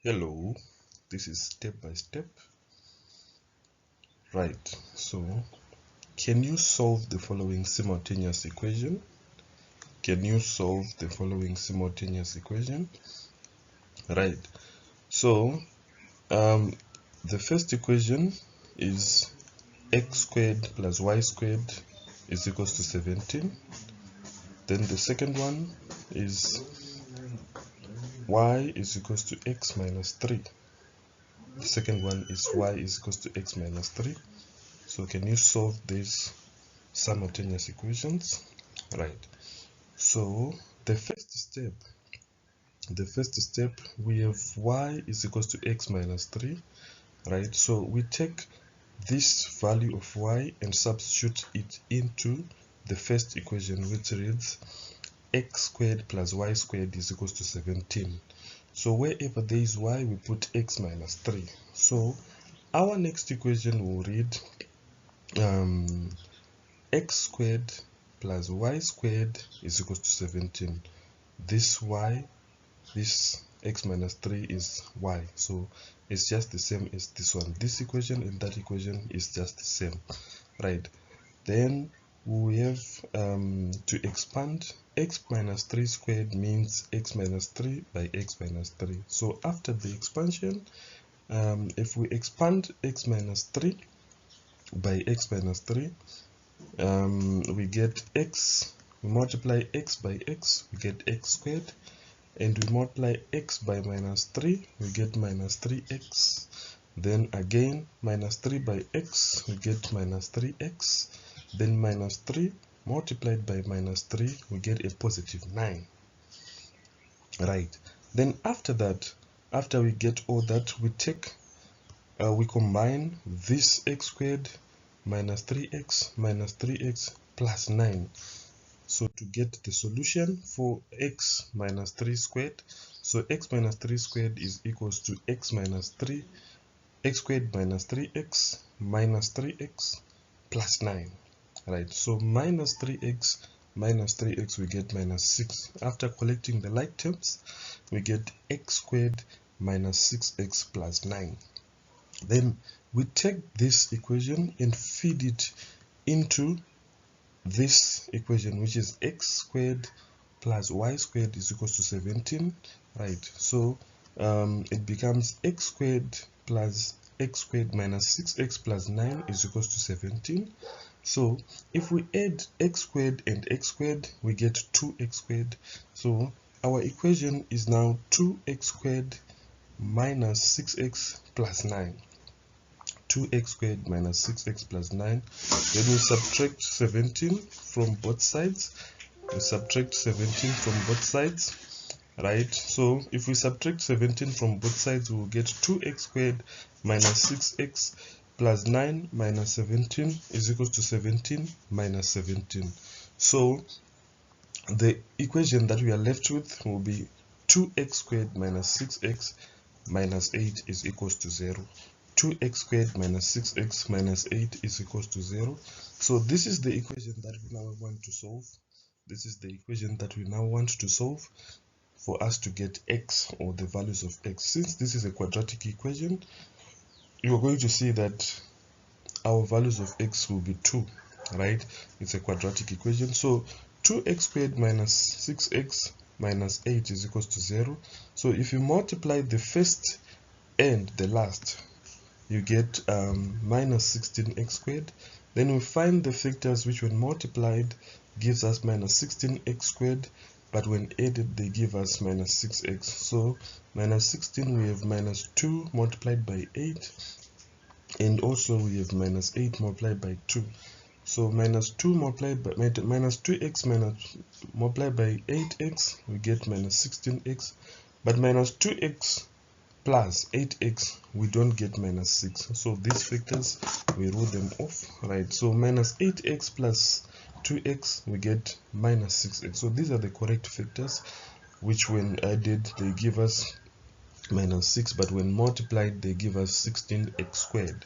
Hello, this is step by step. Right, so can you solve the following simultaneous equation? Can you solve the following simultaneous equation? Right, so the first equation is x squared plus y squared is equals to 17. Then the second one is y is equals to x minus 3. The second one is y is equals to x minus 3. So can you solve these simultaneous equations? Right, so the first step we have y is equals to x minus 3, right? So we take this value of y and substitute it into the first equation, which reads x squared plus y squared is equals to 17. So wherever there is y, we put x minus 3. So our next equation will read x squared plus y squared is equals to 17. This x minus 3 is y, so it's just the same as this one. This equation and that equation is just the same, right? Then we have to expand. X minus 3 squared means x minus 3 by x minus 3. So after the expansion, if we expand x minus 3 by x minus 3, we get x, we multiply x by x, we get x squared, and we multiply x by minus 3, we get minus 3x. Then again minus 3 by x, we get minus 3x. Then minus 3 multiplied by minus 3, we get a positive 9. Right, then after that, after we get all that, we combine this x squared minus 3x plus 9. So to get the solution for x minus 3 squared, so x minus 3 squared is equals to x squared minus 3x minus 3x plus 9. Right, so minus 3x we get minus 6. After collecting the like terms, we get x squared minus 6x plus 9. Then we take this equation and feed it into this equation, which is x squared plus y squared is equals to 17, right? So it becomes x squared plus x squared minus 6x plus 9 is equals to 17. So if we add x squared and x squared, we get 2x squared. So our equation is now 2x squared minus 6x plus 9. 2x squared minus 6x plus 9. Then we subtract 17 from both sides. Right? So if we subtract 17 from both sides, we will get 2x squared minus 6x plus 9 minus 17 is equal to 17 minus 17. So the equation that we are left with will be 2x squared minus 6x minus 8 is equals to 0. 2x squared minus 6x minus 8 is equals to 0. So this is the equation that we now want to solve. For us to get x, or the values of x. Since this is a quadratic equation, you're going to see that our values of x will be 2, right? It's a quadratic equation. So 2x squared minus 6x minus 8 is equals to 0. So if you multiply the first and the last, you get minus 16x squared. Then we find the factors which when multiplied gives us minus 16x squared, but when added they give us minus 6x. So minus 16, we have minus 2 multiplied by 8, and also we have minus 8 multiplied by 2. So minus 2 multiplied by minus 2x minus multiplied by 8x, we get minus 16x, but minus 2x plus 8x, we don't get minus 6. So these factors, we rule them off, right? So minus 8x plus 2x, we get minus 6x. So these are the correct factors, which when added, they give us minus 6, but when multiplied, they give us 16x squared,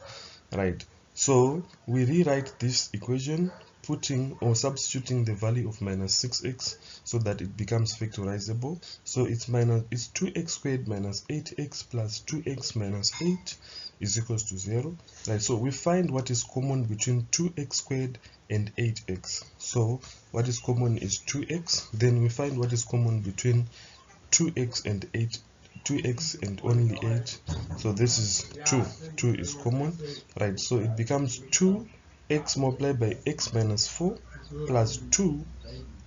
right? So we rewrite this equation putting or substituting the value of minus 6x so that it becomes factorizable. So it's 2x squared minus 8x plus 2x minus 8 is equals to 0. Right, so we find what is common between 2x squared and 8x. So what is common is 2x. Then we find what is common between 2x and 8, 2x and only 8. So this is 2 is common, right? So it becomes 2x multiplied by x minus 4 plus 2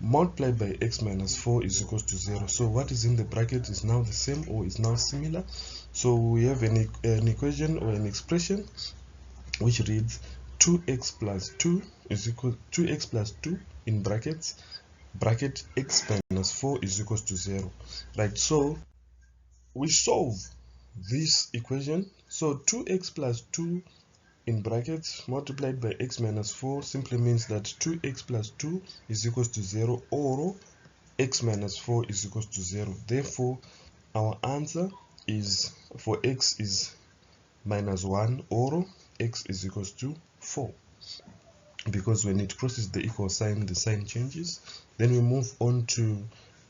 multiplied by x minus 4 is equals to 0. So what is in the bracket is now the same or is now similar. So we have an equation or an expression which reads 2x plus 2 is equal 2x plus 2 in bracket x minus 4 is equals to 0. Right, so we solve this equation. So 2x plus 2 in brackets multiplied by x minus 4 simply means that 2x plus 2 is equals to 0, or x minus 4 is equals to 0. Therefore, our answer is for x is minus 1, or x is equals to 4. Because when it crosses the equal sign, the sign changes. Then we move on to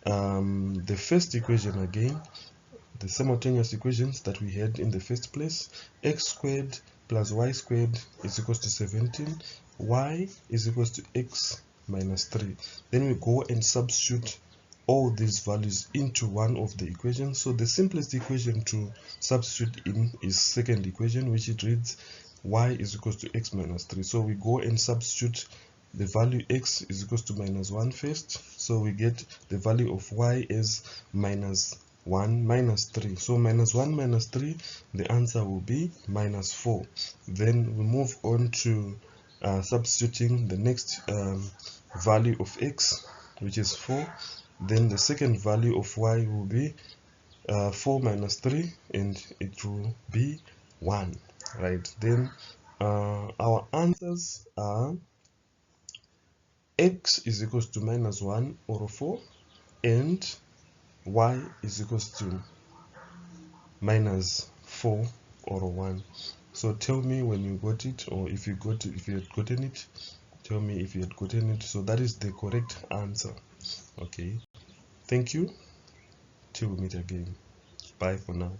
the first equation again, the simultaneous equations that we had in the first place. X squared plus y squared is equals to 17, y is equals to x minus 3. Then we go and substitute all these values into one of the equations. So the simplest equation to substitute in is second equation, which it reads y is equals to x minus 3. So we go and substitute the value x is equals to minus 1 first. So we get the value of y is minus 1 minus 3. So minus 1 minus 3, the answer will be minus 4. Then we move on to substituting the next value of x, which is 4. Then the second value of y will be 4 minus 3, and it will be 1. Right, then our answers are x is equals to minus 1 or 4, and y is equals to minus 4 or 1. So tell me when you got it, or if you had gotten it, tell me if you had gotten it. So that is the correct answer. Okay, thank you, till we meet again. Bye for now.